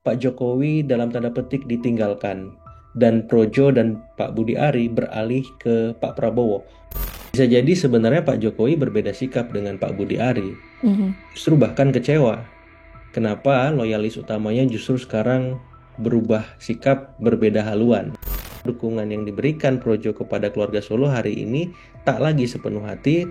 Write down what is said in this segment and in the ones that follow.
Pak Jokowi dalam tanda petik ditinggalkan dan Projo dan Pak Budi Ari beralih ke Pak Prabowo. Bisa jadi sebenarnya Pak Jokowi berbeda sikap dengan Pak Budi Ari, Mhm. justru bahkan kecewa. Kenapa loyalis utamanya justru sekarang berubah sikap berbeda haluan? Dukungan yang diberikan Projo kepada keluarga Solo hari ini tak lagi sepenuh hati.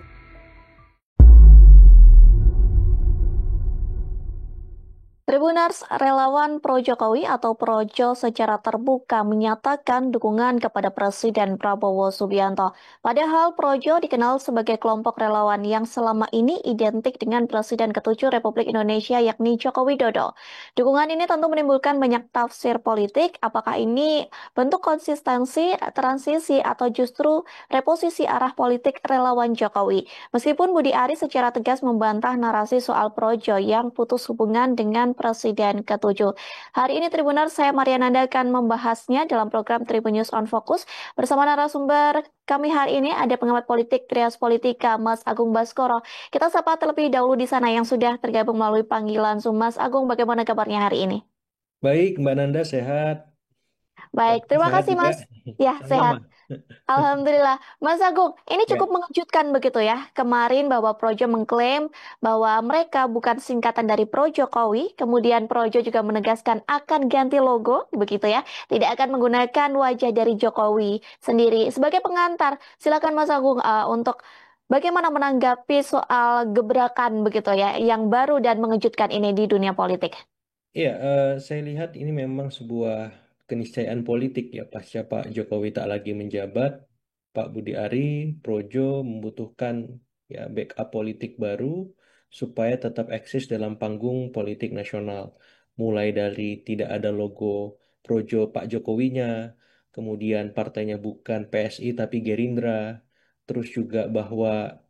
Tribuners, relawan pro Jokowi atau Projo secara terbuka menyatakan dukungan kepada Presiden Prabowo Subianto. Padahal Projo dikenal sebagai kelompok relawan yang selama ini identik dengan Presiden ketujuh Republik Indonesia yakni Joko Widodo. Dukungan ini tentu menimbulkan banyak tafsir politik, apakah ini bentuk konsistensi, transisi, atau justru reposisi arah politik relawan Jokowi. Meskipun Budi Ari secara tegas membantah narasi soal Projo yang putus hubungan dengan Presiden ke-7. Hari ini Tribuners, saya Mariananda akan membahasnya dalam program Tribun News on Focus bersama narasumber kami hari ini ada pengamat politik Trias Politika Mas Agung Baskoro. Kita sapa terlebih dahulu di sana yang sudah tergabung melalui panggilan Zoom. Mas Agung, bagaimana kabarnya hari ini? Baik, Mbak Nanda sehat. Baik, Bapak terima sehat kasih juga. Mas. Ya, Sama-sama. sehat. Alhamdulillah. Mas Agung, ini Ya. cukup mengejutkan begitu ya. Kemarin bahwa Projo mengklaim bahwa mereka bukan singkatan dari Pro Jokowi, kemudian Projo juga menegaskan akan ganti logo, begitu ya. Tidak akan menggunakan wajah dari Jokowi sendiri. Sebagai pengantar, silakan Mas Agung untuk bagaimana menanggapi soal gebrakan begitu ya, yang baru dan mengejutkan ini di dunia politik. Iya, saya lihat ini memang sebuah keniscayaan politik ya pasca Pak Jokowi tak lagi menjabat, Pak Budi Ari, Projo membutuhkan ya backup politik baru supaya tetap eksis dalam panggung politik nasional. Mulai dari tidak ada logo Projo Pak Jokowinya, kemudian partainya bukan PSI tapi Gerindra, terus juga bahwa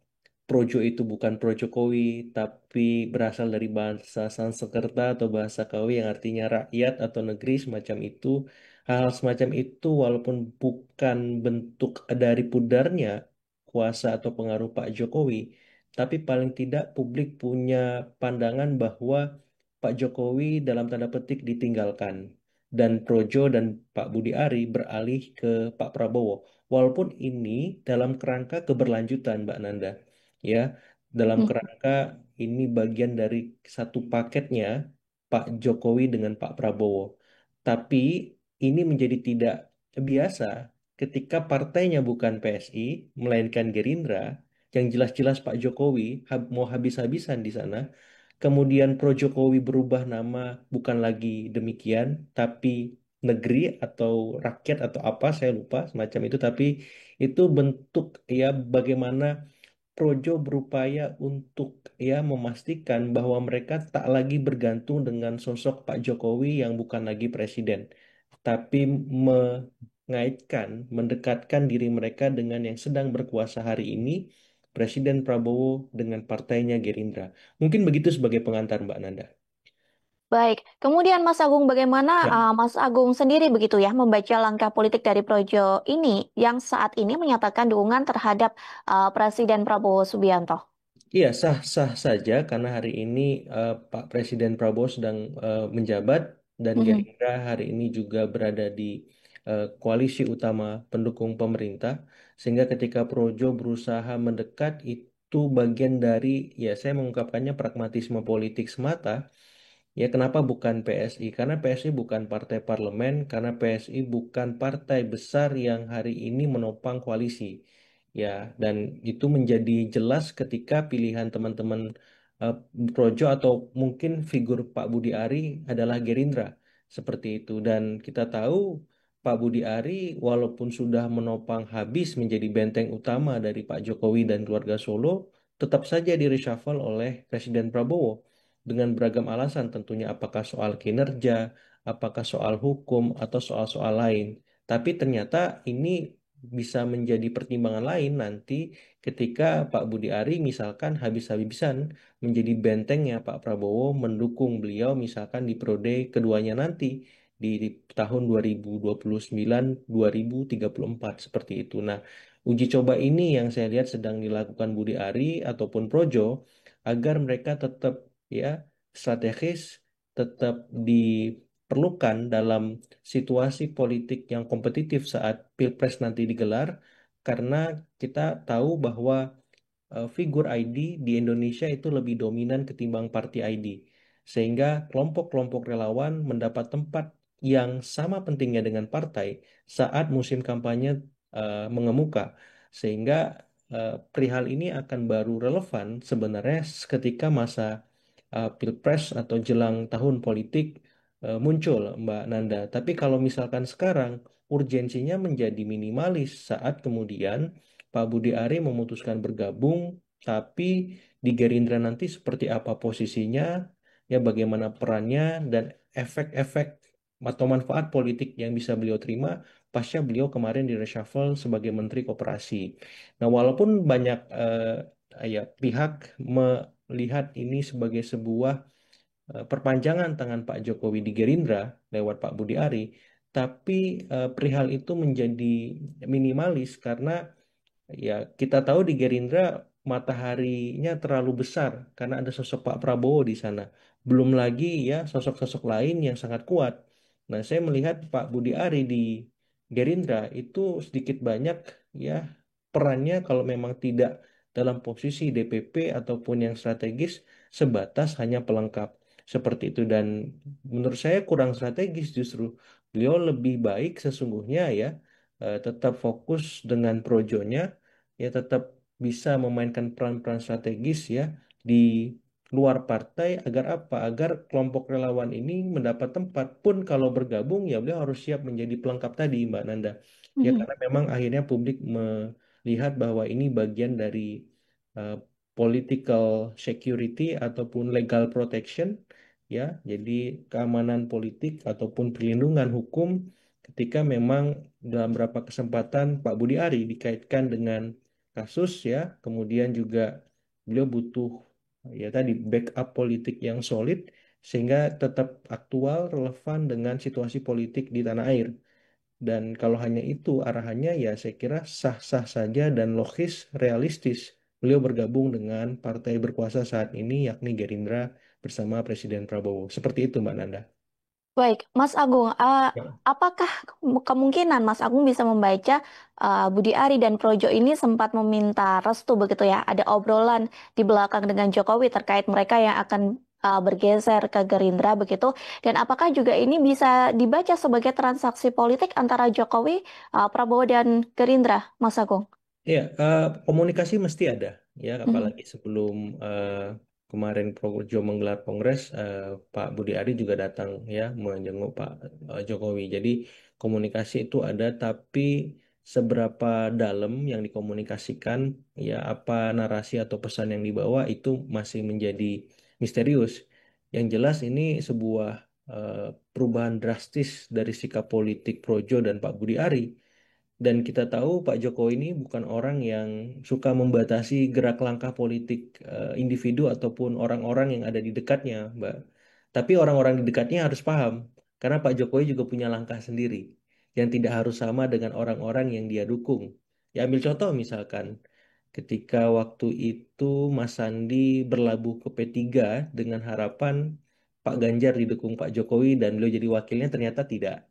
Projo itu bukan Pro Jokowi, tapi berasal dari bahasa Sanskerta atau bahasa Kawi yang artinya rakyat atau negeri semacam itu. Hal semacam itu walaupun bukan bentuk dari pudarnya kuasa atau pengaruh Pak Jokowi, tapi paling tidak publik punya pandangan bahwa Pak Jokowi dalam tanda petik ditinggalkan dan Projo dan Pak Budi Ari beralih ke Pak Prabowo. Walaupun ini dalam kerangka keberlanjutan, Mbak Nanda ya dalam kerangka ini bagian dari satu paketnya Pak Jokowi dengan Pak Prabowo. Tapi ini menjadi tidak biasa ketika partainya bukan PSI melainkan Gerindra yang jelas-jelas Pak Jokowi mau habis-habisan di sana. Kemudian Pro Jokowi berubah nama bukan lagi demikian tapi negeri atau rakyat atau apa saya lupa semacam itu tapi itu bentuk ya bagaimana Projo berupaya untuk ya memastikan bahwa mereka tak lagi bergantung dengan sosok Pak Jokowi yang bukan lagi presiden, tapi mengaitkan, mendekatkan diri mereka dengan yang sedang berkuasa hari ini, Presiden Prabowo dengan partainya Gerindra. Mungkin begitu sebagai pengantar Mbak Nanda. Baik, kemudian Mas Agung, bagaimana Ya. Mas Agung sendiri begitu ya membaca langkah politik dari Projo ini yang saat ini menyatakan dukungan terhadap Presiden Prabowo Subianto? Iya, sah-sah saja karena hari ini Pak Presiden Prabowo sedang menjabat dan Mhm. Gerindra hari ini juga berada di koalisi utama pendukung pemerintah. Sehingga ketika Projo berusaha mendekat itu bagian dari, ya saya mengungkapkannya pragmatisme politik semata. Ya, kenapa bukan PSI? Karena PSI bukan partai parlemen, karena PSI bukan partai besar yang hari ini menopang koalisi. Ya, dan itu menjadi jelas ketika pilihan teman-teman eh, Projo atau mungkin figur Pak Budi Ari adalah Gerindra. Seperti itu. Dan kita tahu Pak Budi Ari walaupun sudah menopang habis menjadi benteng utama dari Pak Jokowi dan keluarga Solo, tetap saja di reshuffle oleh Presiden Prabowo dengan beragam alasan tentunya apakah soal kinerja, apakah soal hukum atau soal-soal lain. Tapi ternyata ini bisa menjadi pertimbangan lain nanti ketika Pak Budi Ari misalkan habis-habisan menjadi bentengnya Pak Prabowo mendukung beliau misalkan di periode keduanya nanti di tahun 2029-2034 seperti itu. Nah, uji coba ini yang saya lihat sedang dilakukan Budi Ari ataupun Projo agar mereka tetap ya strategis tetap di perlukan dalam situasi politik yang kompetitif saat Pilpres nanti digelar, karena kita tahu bahwa figur ID di Indonesia itu lebih dominan ketimbang parti ID. Sehingga kelompok-kelompok relawan mendapat tempat yang sama pentingnya dengan partai saat musim kampanye mengemuka. Sehingga perihal ini akan baru relevan sebenarnya ketika masa Pilpres atau jelang tahun politik muncul, Mbak Nanda. Tapi kalau misalkan sekarang urgensinya menjadi minimalis saat kemudian Pak Budi Ari memutuskan bergabung, tapi di Gerindra nanti seperti apa posisinya, ya bagaimana perannya dan efek-efek atau manfaat politik yang bisa beliau terima pasca beliau kemarin di reshuffle sebagai Menteri Koperasi. Nah, walaupun banyak ya pihak melihat ini sebagai sebuah perpanjangan tangan Pak Jokowi di Gerindra lewat Pak Budi Ari, tapi perihal itu menjadi minimalis karena ya, kita tahu di Gerindra mataharinya terlalu besar karena ada sosok Pak Prabowo di sana. Belum lagi ya sosok-sosok lain yang sangat kuat. Nah, saya melihat Pak Budi Ari di Gerindra itu sedikit banyak ya perannya kalau memang tidak dalam posisi DPP ataupun yang strategis sebatas hanya pelengkap seperti itu dan menurut saya kurang strategis justru. Beliau lebih baik sesungguhnya ya tetap fokus dengan projonya ya tetap bisa memainkan peran-peran strategis ya di luar partai agar apa? Agar kelompok relawan ini mendapat tempat pun kalau bergabung ya beliau harus siap menjadi pelengkap tadi Mbak Nanda. Ya Mhm. karena memang akhirnya publik melihat bahwa ini bagian dari uh, political security ataupun legal protection ya. Jadi keamanan politik ataupun perlindungan hukum ketika memang dalam beberapa kesempatan Pak Budi Ari dikaitkan dengan kasus ya, kemudian juga beliau butuh ya tadi backup politik yang solid sehingga tetap aktual, relevan dengan situasi politik di tanah air. Dan kalau hanya itu arahannya ya saya kira sah-sah saja dan logis, realistis. Beliau bergabung dengan partai berkuasa saat ini yakni Gerindra bersama Presiden Prabowo. Seperti itu Mbak Nanda. Baik, Mas Agung, Ya. apakah kemungkinan Mas Agung bisa membaca Budi Ari dan Projo ini sempat meminta restu begitu ya? Ada obrolan di belakang dengan Jokowi terkait mereka yang akan bergeser ke Gerindra begitu. Dan apakah juga ini bisa dibaca sebagai transaksi politik antara Jokowi, Prabowo dan Gerindra, Mas Agung? Iya, komunikasi mesti ada, ya. Mhm. Apalagi sebelum kemarin Projo menggelar kongres, Pak Budi Ari juga datang, ya, menjenguk Pak Jokowi. Jadi komunikasi itu ada, tapi seberapa dalam yang dikomunikasikan, ya, apa narasi atau pesan yang dibawa itu masih menjadi misterius. Yang jelas ini sebuah eh, perubahan drastis dari sikap politik Projo dan Pak Budi Ari dan kita tahu Pak Jokowi ini bukan orang yang suka membatasi gerak langkah politik individu ataupun orang-orang yang ada di dekatnya, Mbak. Tapi orang-orang di dekatnya harus paham, karena Pak Jokowi juga punya langkah sendiri yang tidak harus sama dengan orang-orang yang dia dukung. Ya ambil contoh misalkan, ketika waktu itu Mas Sandi berlabuh ke P3 dengan harapan Pak Ganjar didukung Pak Jokowi dan beliau jadi wakilnya ternyata tidak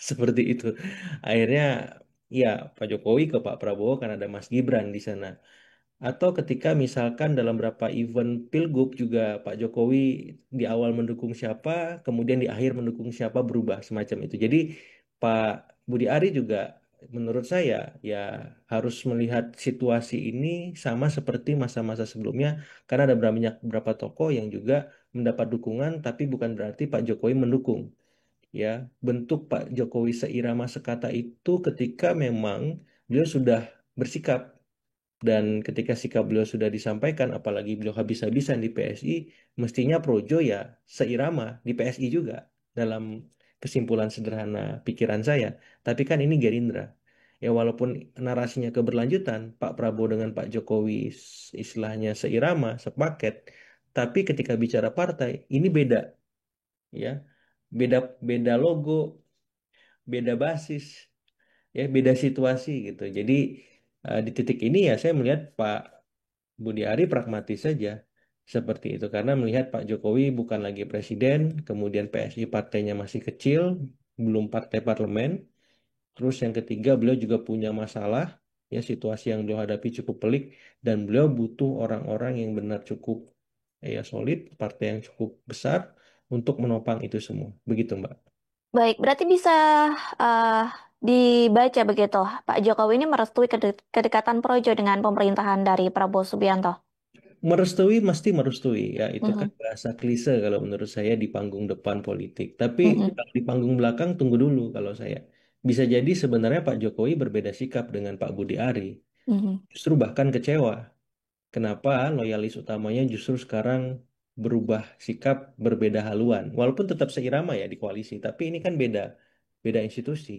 seperti itu. Akhirnya ya, Pak Jokowi ke Pak Prabowo kan ada Mas Gibran di sana. Atau ketika misalkan dalam beberapa event Pilgub juga Pak Jokowi di awal mendukung siapa, kemudian di akhir mendukung siapa berubah semacam itu. Jadi Pak Budi Ari juga menurut saya ya harus melihat situasi ini sama seperti masa-masa sebelumnya karena ada beberapa tokoh yang juga mendapat dukungan tapi bukan berarti Pak Jokowi mendukung ya bentuk Pak Jokowi seirama sekata itu ketika memang beliau sudah bersikap dan ketika sikap beliau sudah disampaikan apalagi beliau habis-habisan di PSI mestinya Projo ya seirama di PSI juga dalam kesimpulan sederhana pikiran saya tapi kan ini Gerindra ya walaupun narasinya keberlanjutan Pak Prabowo dengan Pak Jokowi istilahnya seirama sepaket tapi ketika bicara partai ini beda ya beda beda logo beda basis, ya beda situasi gitu. Jadi di titik ini ya saya melihat Pak Budi Ari pragmatis saja. seperti itu. Karena melihat Pak Jokowi bukan lagi presiden, kemudian PSI partainya masih kecil, belum partai parlemen. Terus yang ketiga, beliau juga punya masalah, ya situasi yang beliau hadapi cukup pelik, dan beliau butuh orang-orang yang benar cukup ya solid, partai yang cukup besar untuk menopang itu semua. Begitu, Mbak. Baik, berarti bisa eh, dibaca begitu. Pak Jokowi ini merestui kedekatan projo dengan pemerintahan dari Prabowo Subianto. Merestui mesti merestui, ya itu kan Mhm, bahasa klise kalau menurut saya di panggung depan politik. Tapi mhm, kalau di panggung belakang tunggu dulu kalau saya. Bisa jadi sebenarnya Pak Jokowi berbeda sikap dengan Pak Budi Ari. mhm, Justru bahkan kecewa. Kenapa loyalis utamanya justru sekarang berubah sikap, berbeda haluan. Walaupun tetap seirama ya di koalisi, tapi ini kan beda, beda institusi.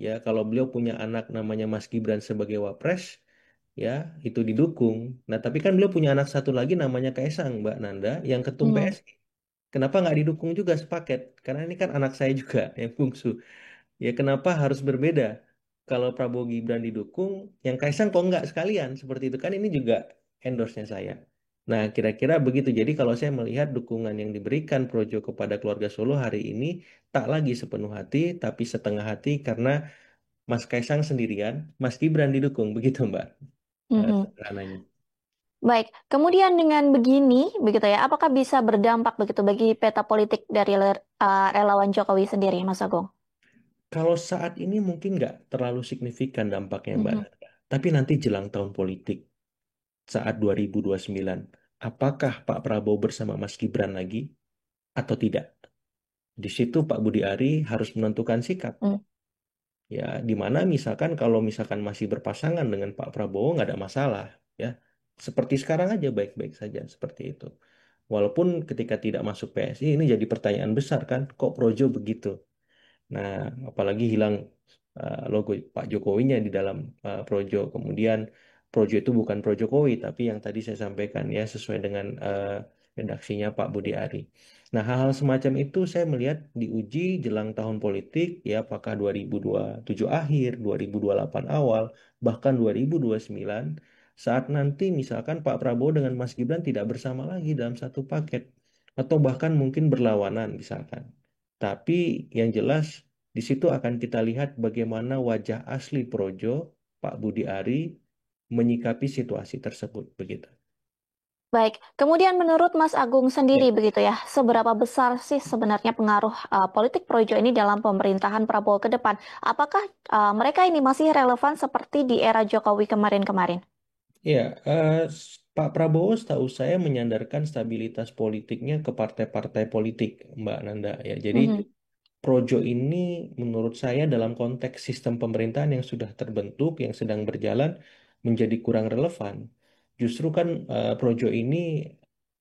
Ya, kalau beliau punya anak namanya Mas Gibran sebagai wapres, ya itu didukung. Nah, tapi kan beliau punya anak satu lagi namanya Kaisang, Mbak Nanda, yang ketum mhm, PSI. Kenapa nggak didukung juga sepaket? Karena ini kan anak saya juga yang bungsu. Ya kenapa harus berbeda? Kalau Prabowo Gibran didukung, yang Kaisang kok nggak sekalian? Seperti itu kan ini juga endorse-nya saya. Nah, kira-kira begitu. Jadi kalau saya melihat dukungan yang diberikan Projo kepada keluarga Solo hari ini tak lagi sepenuh hati, tapi setengah hati karena Mas Kaisang sendirian, Mas Gibran didukung. Begitu, Mbak. mhm. Sederhananya. Baik, kemudian dengan begini, begitu ya, apakah bisa berdampak begitu bagi peta politik dari relawan Jokowi sendiri, Mas Agung? Kalau saat ini mungkin nggak terlalu signifikan dampaknya, Mbak Mhm, Nanda. Tapi nanti jelang tahun politik, saat 2029, apakah Pak Prabowo bersama Mas Gibran lagi atau tidak? Di situ Pak Budi Ari harus menentukan sikap. mhm, Ya, di mana misalkan kalau misalkan masih berpasangan dengan Pak Prabowo nggak ada masalah, ya. Seperti sekarang aja baik-baik saja seperti itu. Walaupun ketika tidak masuk PSI ini jadi pertanyaan besar kan, kok Projo begitu? Nah, apalagi hilang logo Pak Jokowinya di dalam Projo. Kemudian Projo itu bukan Pro Jokowi, tapi yang tadi saya sampaikan ya sesuai dengan redaksinya Pak Budi Ari. Nah, hal-hal semacam itu saya melihat diuji jelang tahun politik, ya apakah 2027 akhir, 2028 awal, bahkan 2029, saat nanti misalkan Pak Prabowo dengan Mas Gibran tidak bersama lagi dalam satu paket, atau bahkan mungkin berlawanan misalkan. Tapi yang jelas di situ akan kita lihat bagaimana wajah asli Projo, Pak Budi Ari, menyikapi situasi tersebut begitu. baik, kemudian menurut Mas Agung Ya, sendiri begitu ya, seberapa besar sih sebenarnya pengaruh politik projo ini dalam pemerintahan Prabowo ke depan? Apakah mereka ini masih relevan seperti di era Jokowi kemarin-kemarin? ya, Pak Prabowo setahu saya menyandarkan stabilitas politiknya ke partai-partai politik, Mbak Nanda. Ya, jadi Mhm, Projo ini menurut saya dalam konteks sistem pemerintahan yang sudah terbentuk, yang sedang berjalan, menjadi kurang relevan. Justru kan Projo ini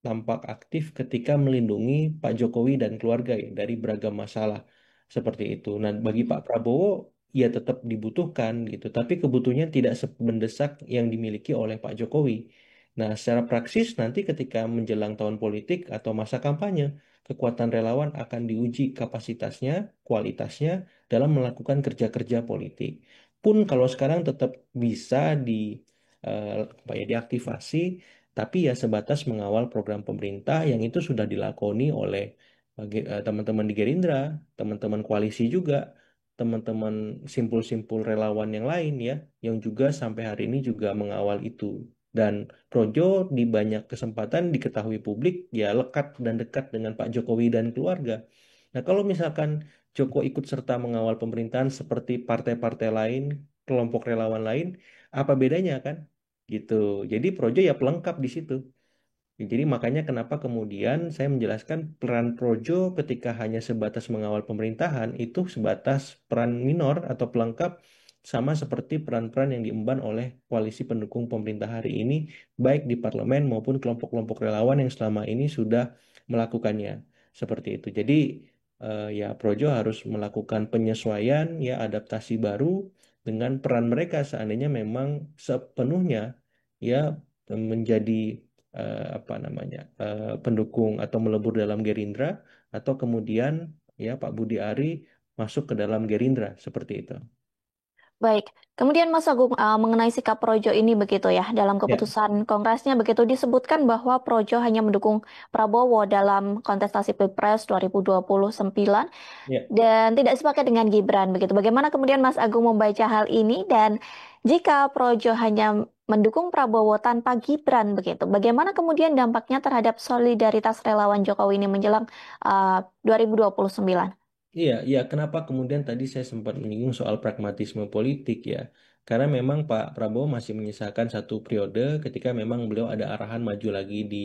tampak aktif ketika melindungi Pak Jokowi dan keluarga ya, dari beragam masalah seperti itu. Nah, bagi mhm, Pak Prabowo, ya tetap dibutuhkan gitu, tapi kebutuhannya tidak mendesak yang dimiliki oleh Pak Jokowi. Nah, secara praksis nanti ketika menjelang tahun politik atau masa kampanye, kekuatan relawan akan diuji kapasitasnya, kualitasnya dalam melakukan kerja-kerja politik. Pun kalau sekarang tetap bisa apa ya, diaktifasi, tapi ya sebatas mengawal program pemerintah yang itu sudah dilakoni oleh teman-teman di Gerindra, teman-teman koalisi juga, teman-teman simpul-simpul relawan yang lain ya, yang juga sampai hari ini juga mengawal itu. Dan Projo di banyak kesempatan diketahui publik ya lekat dan dekat dengan Pak Jokowi dan keluarga. Nah, kalau misalkan Joko ikut serta mengawal pemerintahan seperti partai-partai lain, kelompok relawan lain, apa bedanya kan? Gitu. Jadi Projo ya pelengkap di situ. Ya, jadi makanya kenapa kemudian saya menjelaskan peran Projo ketika hanya sebatas mengawal pemerintahan itu sebatas peran minor atau pelengkap sama seperti peran-peran yang diemban oleh koalisi pendukung pemerintah hari ini baik di parlemen maupun kelompok-kelompok relawan yang selama ini sudah melakukannya seperti itu. Jadi ya Projo harus melakukan penyesuaian ya adaptasi baru dengan peran mereka seandainya memang sepenuhnya ya menjadi apa namanya pendukung atau melebur dalam Gerindra atau kemudian ya Pak Budi Ari masuk ke dalam Gerindra seperti itu. Baik, kemudian Mas Agung mengenai sikap Projo ini begitu ya, dalam Ya, keputusan Kongresnya begitu disebutkan bahwa Projo hanya mendukung Prabowo dalam kontestasi Pilpres 2029 ya. dan tidak sepakat dengan Gibran begitu. Bagaimana kemudian Mas Agung membaca hal ini dan jika Projo hanya mendukung Prabowo tanpa Gibran begitu, bagaimana kemudian dampaknya terhadap solidaritas relawan Jokowi ini menjelang 2029? Iya, iya. Kenapa kemudian tadi saya sempat menyinggung soal pragmatisme politik ya? Karena memang Pak Prabowo masih menyisakan satu periode ketika memang beliau ada arahan maju lagi di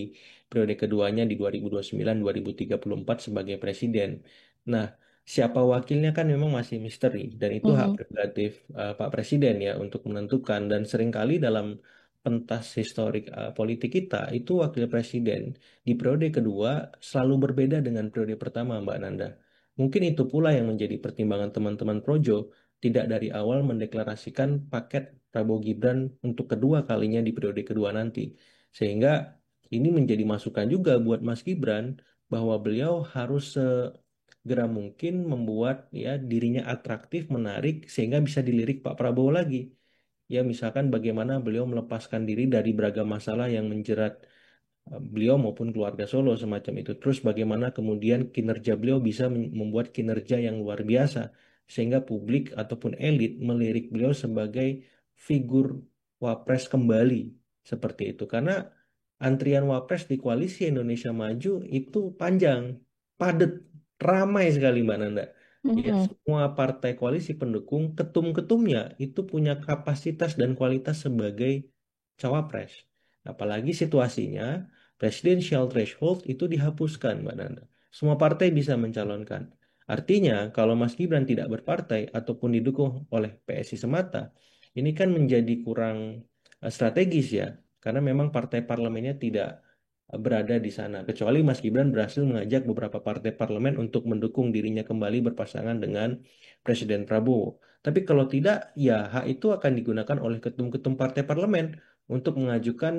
periode keduanya di 2029-2034 sebagai presiden. Nah, siapa wakilnya kan memang masih misteri dan itu hak Mm-mm. prerogatif Pak Presiden ya untuk menentukan dan seringkali dalam pentas historik politik kita itu wakil presiden di periode kedua selalu berbeda dengan periode pertama Mbak Nanda. Mungkin itu pula yang menjadi pertimbangan teman-teman Projo tidak dari awal mendeklarasikan paket Prabowo Gibran untuk kedua kalinya di periode kedua nanti. Sehingga ini menjadi masukan juga buat Mas Gibran bahwa beliau harus segera mungkin membuat ya dirinya atraktif, menarik sehingga bisa dilirik Pak Prabowo lagi. Ya misalkan bagaimana beliau melepaskan diri dari beragam masalah yang menjerat beliau maupun keluarga Solo semacam itu. Terus bagaimana kemudian kinerja beliau bisa membuat kinerja yang luar biasa sehingga publik ataupun elit melirik beliau sebagai figur wapres kembali seperti itu. Karena antrian wapres di koalisi Indonesia Maju itu panjang, padat, ramai sekali Mbak Nanda. Ya, Mm-mm. semua partai koalisi pendukung, ketum-ketumnya itu punya kapasitas dan kualitas sebagai cawapres. Apalagi situasinya presidensial threshold itu dihapuskan, Mbak Nanda. Semua partai bisa mencalonkan. Artinya, kalau Mas Gibran tidak berpartai ataupun didukung oleh PSI semata, ini kan menjadi kurang strategis ya, karena memang partai parlemennya tidak berada di sana. Kecuali Mas Gibran berhasil mengajak beberapa partai parlemen untuk mendukung dirinya kembali berpasangan dengan Presiden Prabowo. Tapi kalau tidak, ya hak itu akan digunakan oleh ketum-ketum partai parlemen untuk mengajukan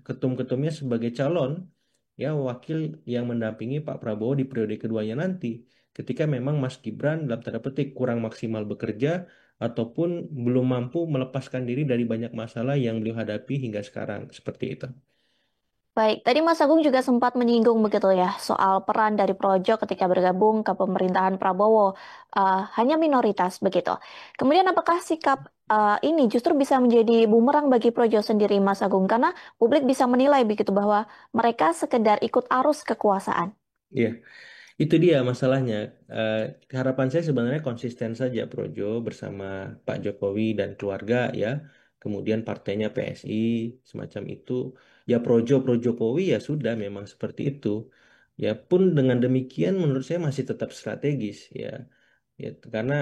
ketum-ketumnya sebagai calon ya wakil yang mendampingi Pak Prabowo di periode keduanya nanti ketika memang Mas Gibran dalam tanda petik kurang maksimal bekerja ataupun belum mampu melepaskan diri dari banyak masalah yang beliau hadapi hingga sekarang seperti itu. Baik, tadi Mas Agung juga sempat menyinggung begitu ya soal peran dari Projo ketika bergabung ke pemerintahan Prabowo hanya minoritas begitu. Kemudian apakah sikap ini justru bisa menjadi bumerang bagi Projo sendiri Mas Agung karena publik bisa menilai begitu bahwa mereka sekedar ikut arus kekuasaan. Iya, itu dia masalahnya. Eh, Harapan saya sebenarnya konsisten saja Projo bersama Pak Jokowi dan keluarga ya. Kemudian partainya PSI semacam itu. Ya Projo Pro Jokowi ya sudah memang seperti itu. Ya pun dengan demikian menurut saya masih tetap strategis ya. Ya karena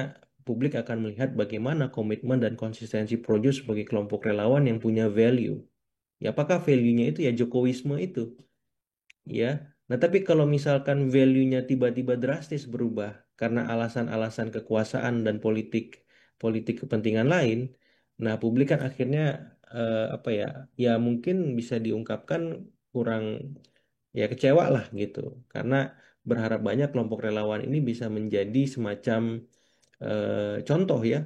publik akan melihat bagaimana komitmen dan konsistensi Projo sebagai kelompok relawan yang punya value. Ya apakah value-nya itu ya Jokowisme itu? Ya. Nah, tapi kalau misalkan value-nya tiba-tiba drastis berubah karena alasan-alasan kekuasaan dan politik politik kepentingan lain, nah publik kan akhirnya apa ya? Ya mungkin bisa diungkapkan kurang ya kecewa lah gitu. Karena berharap banyak kelompok relawan ini bisa menjadi semacam contoh ya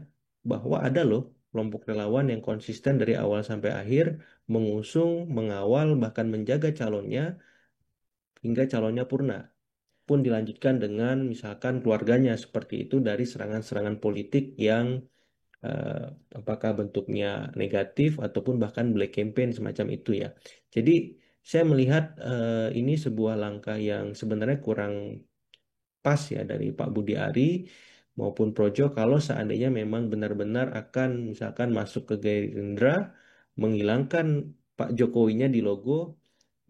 bahwa ada loh kelompok relawan yang konsisten dari awal sampai akhir mengusung, mengawal bahkan menjaga calonnya hingga calonnya purna pun dilanjutkan dengan misalkan keluarganya seperti itu dari serangan-serangan politik yang eh, apakah bentuknya negatif ataupun bahkan black campaign semacam itu ya. Jadi saya melihat ini sebuah langkah yang sebenarnya kurang pas ya dari Pak Budi Ari maupun Projo kalau seandainya memang benar-benar akan misalkan masuk ke Gerindra menghilangkan Pak Jokowinya di logo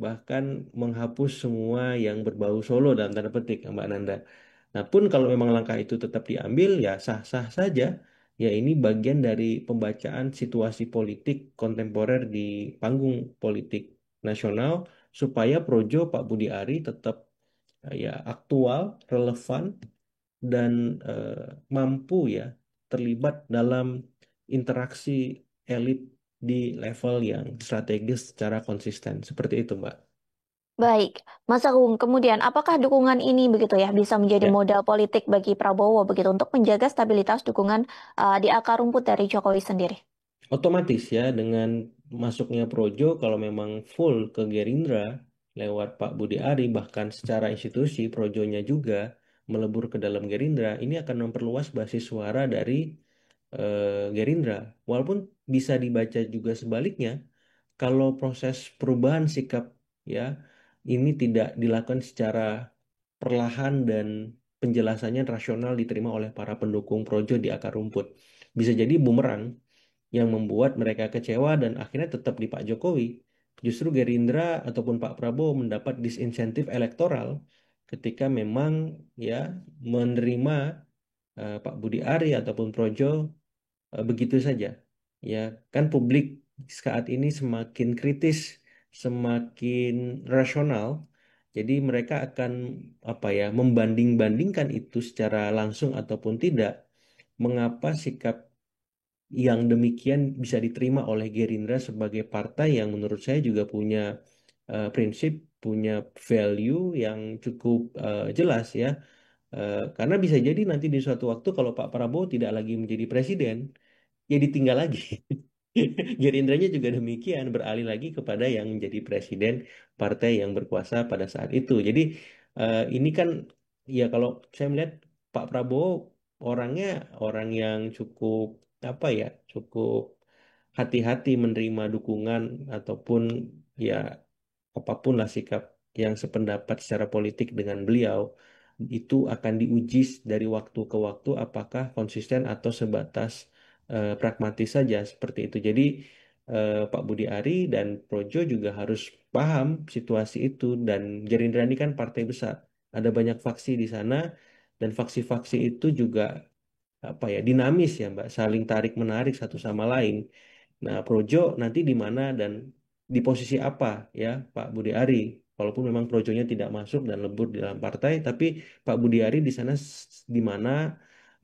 bahkan menghapus semua yang berbau Solo dalam tanda petik Mbak Nanda. Nah pun kalau memang langkah itu tetap diambil ya sah-sah saja. Ya ini bagian dari pembacaan situasi politik kontemporer di panggung politik nasional supaya Projo Pak Budi Ari tetap ya aktual, relevan dan eh, mampu ya terlibat dalam interaksi elit di level yang strategis secara konsisten. Seperti itu, Mbak. Baik, Mas Agung, kemudian apakah dukungan ini begitu ya bisa menjadi Ya, modal politik bagi Prabowo begitu untuk menjaga stabilitas dukungan di akar rumput dari Jokowi sendiri? otomatis ya dengan masuknya Projo kalau memang full ke Gerindra lewat Pak Budi Ari bahkan secara institusi Projonya juga melebur ke dalam Gerindra ini akan memperluas basis suara dari Gerindra. Walaupun bisa dibaca juga sebaliknya kalau proses perubahan sikap ya ini tidak dilakukan secara perlahan dan penjelasannya rasional diterima oleh para pendukung Projo di akar rumput. Bisa jadi bumerang yang membuat mereka kecewa dan akhirnya tetap di Pak Jokowi. Justru Gerindra ataupun Pak Prabowo mendapat disinsentif elektoral ketika memang ya menerima Pak Budi Ari ataupun Projo begitu saja. Ya, kan publik saat ini semakin kritis, semakin rasional. Jadi mereka akan apa ya, membanding-bandingkan itu secara langsung ataupun tidak. Mengapa sikap yang demikian bisa diterima oleh Gerindra sebagai partai yang menurut saya juga punya prinsip, punya value yang cukup jelas ya. Karena bisa jadi nanti di suatu waktu kalau Pak Prabowo tidak lagi menjadi presiden, ya ditinggal lagi. Gerindranya juga demikian, beralih lagi kepada yang menjadi presiden partai yang berkuasa pada saat itu. Jadi ini kan ya kalau saya melihat Pak Prabowo orangnya orang yang cukup apa ya, cukup hati-hati menerima dukungan ataupun ya apapun lah sikap yang sependapat secara politik dengan beliau itu akan diuji dari waktu ke waktu apakah konsisten atau sebatas pragmatis saja seperti itu. Jadi Pak Budi Ari dan Projo juga harus paham situasi itu dan Gerindra ini kan partai besar. Ada banyak faksi di sana dan faksi-faksi itu juga apa ya dinamis ya Mbak, saling tarik menarik satu sama lain. Nah, Projo nanti di mana dan di posisi apa ya Pak Budi Ari. Walaupun memang Projonya tidak masuk dan lebur di dalam partai, tapi Pak Budi Ari di sana di mana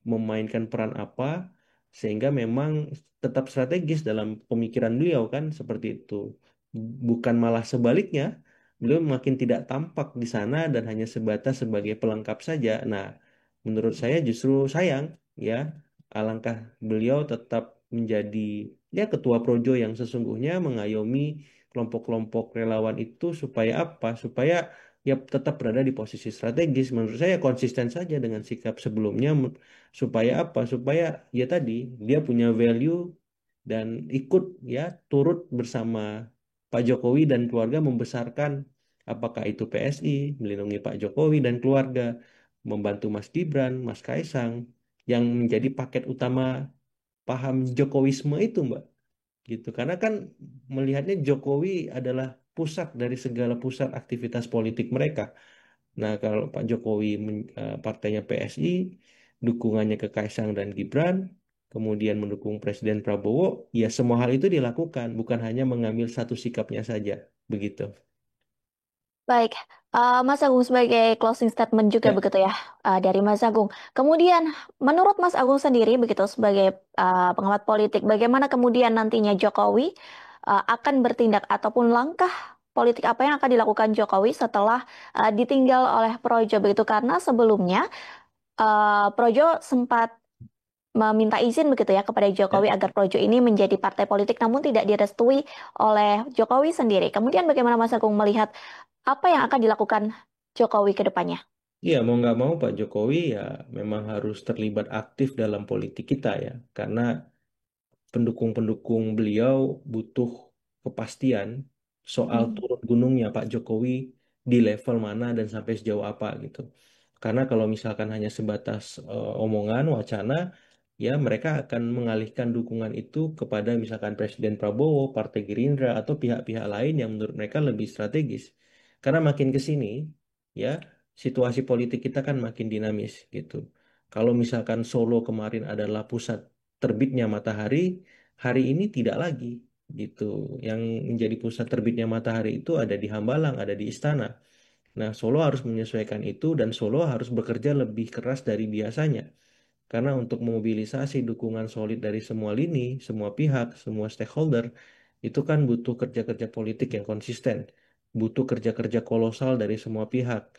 memainkan peran apa sehingga memang tetap strategis dalam pemikiran beliau kan seperti itu. Bukan malah sebaliknya, beliau makin tidak tampak di sana dan hanya sebatas sebagai pelengkap saja. Nah, menurut saya justru sayang ya, alangkah beliau tetap menjadi ya ketua projo yang sesungguhnya mengayomi kelompok-kelompok relawan itu supaya apa? Supaya ya tetap berada di posisi strategis. Menurut saya konsisten saja dengan sikap sebelumnya supaya apa? Supaya ya tadi dia punya value dan ikut ya turut bersama Pak Jokowi dan keluarga membesarkan apakah itu PSI, melindungi Pak Jokowi dan keluarga, membantu Mas Gibran, Mas Kaisang yang menjadi paket utama paham Jokowisme itu, Mbak. Gitu. Karena kan melihatnya Jokowi adalah pusat dari segala pusat aktivitas politik mereka. Nah, kalau Pak Jokowi partainya PSI, dukungannya ke Kaisang dan Gibran, kemudian mendukung Presiden Prabowo, ya semua hal itu dilakukan, bukan hanya mengambil satu sikapnya saja, begitu. Baik, Mas Agung sebagai closing statement juga Ya, begitu ya dari Mas Agung. Kemudian, menurut Mas Agung sendiri begitu sebagai pengamat politik, bagaimana kemudian nantinya Jokowi akan bertindak ataupun langkah politik apa yang akan dilakukan Jokowi setelah ditinggal oleh Projo begitu? Karena sebelumnya Projo sempat meminta izin begitu ya kepada ya. Jokowi agar Projo ini menjadi partai politik namun tidak direstui oleh Jokowi sendiri. Kemudian bagaimana Mas Agung melihat apa yang akan dilakukan Jokowi ke depannya? Iya, mau nggak mau Pak Jokowi ya memang harus terlibat aktif dalam politik kita ya, karena pendukung-pendukung beliau butuh kepastian soal Hmm. turun gunungnya Pak Jokowi di level mana dan sampai sejauh apa gitu. Karena kalau misalkan hanya sebatas omongan, wacana, ya mereka akan mengalihkan dukungan itu kepada misalkan Presiden Prabowo, Partai Gerindra, atau pihak-pihak lain yang menurut mereka lebih strategis. Karena makin ke sini, ya situasi politik kita kan makin dinamis gitu. Kalau misalkan Solo kemarin adalah pusat terbitnya matahari, hari ini tidak lagi gitu. Yang menjadi pusat terbitnya matahari itu ada di Hambalang, ada di Istana. Nah, Solo harus menyesuaikan itu dan Solo harus bekerja lebih keras dari biasanya. Karena untuk memobilisasi dukungan solid dari semua lini, semua pihak, semua stakeholder, itu kan butuh kerja-kerja politik yang konsisten. butuh kerja-kerja kolosal dari semua pihak.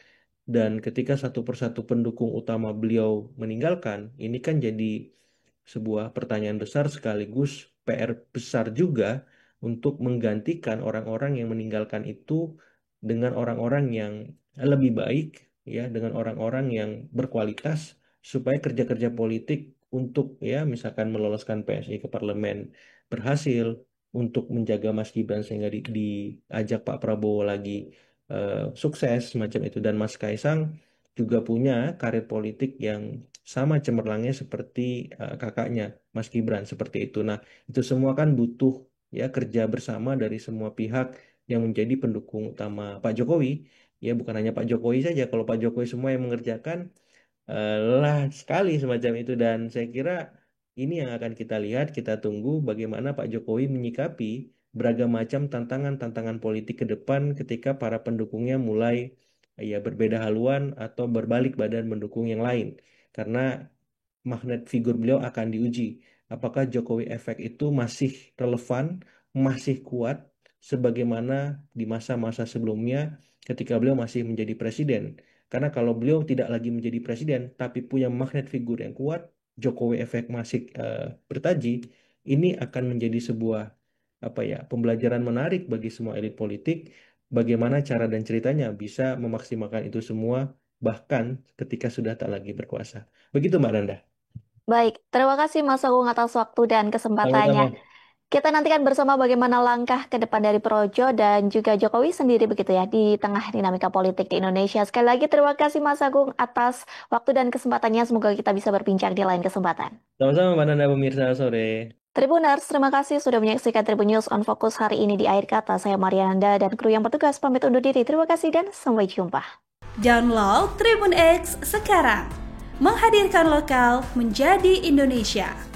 Dan ketika satu persatu pendukung utama beliau meninggalkan, ini kan jadi sebuah pertanyaan besar sekaligus PR besar juga untuk menggantikan orang-orang yang meninggalkan itu dengan orang-orang yang lebih baik, ya, dengan orang-orang yang berkualitas supaya kerja-kerja politik untuk ya misalkan meloloskan PSI ke parlemen berhasil, untuk menjaga Mas Gibran sehingga diajak Pak Prabowo lagi sukses semacam itu, dan Mas Kaisang juga punya karir politik yang sama cemerlangnya seperti kakaknya Mas Gibran seperti itu. Nah, itu semua kan butuh ya kerja bersama dari semua pihak yang menjadi pendukung utama Pak Jokowi. Ya bukan hanya Pak Jokowi saja. Kalau Pak Jokowi semua yang mengerjakan, lelah sekali semacam itu, dan saya kira ini yang akan kita lihat, kita tunggu bagaimana Pak Jokowi menyikapi beragam macam tantangan-tantangan politik ke depan ketika para pendukungnya mulai ya berbeda haluan atau berbalik badan mendukung yang lain. Karena magnet figur beliau akan diuji. Apakah Jokowi efek itu masih relevan, masih kuat sebagaimana di masa-masa sebelumnya ketika beliau masih menjadi presiden. Karena kalau beliau tidak lagi menjadi presiden, tapi punya magnet figur yang kuat, Jokowi efek masih bertaji, ini akan menjadi sebuah apa ya pembelajaran menarik bagi semua elit politik, bagaimana cara dan ceritanya bisa memaksimalkan itu semua bahkan ketika sudah tak lagi berkuasa. Begitu Mbak Nanda. Baik, terima kasih Mas Agung atas waktu dan kesempatannya. Sama-sama. Kita nantikan bersama bagaimana langkah ke depan dari Projo dan juga Jokowi sendiri begitu ya di tengah dinamika politik di Indonesia. Sekali lagi terima kasih Mas Agung atas waktu dan kesempatannya. Semoga kita bisa berbincang di lain kesempatan. Sama-sama Mbak Nanda, pemirsa sore. Tribuners, terima kasih sudah menyaksikan Tribun News on Fokus hari ini di akhir kata. Saya Marianda dan kru yang bertugas pamit undur diri. Terima kasih dan sampai jumpa. Download Tribun X sekarang. Menghadirkan lokal menjadi Indonesia.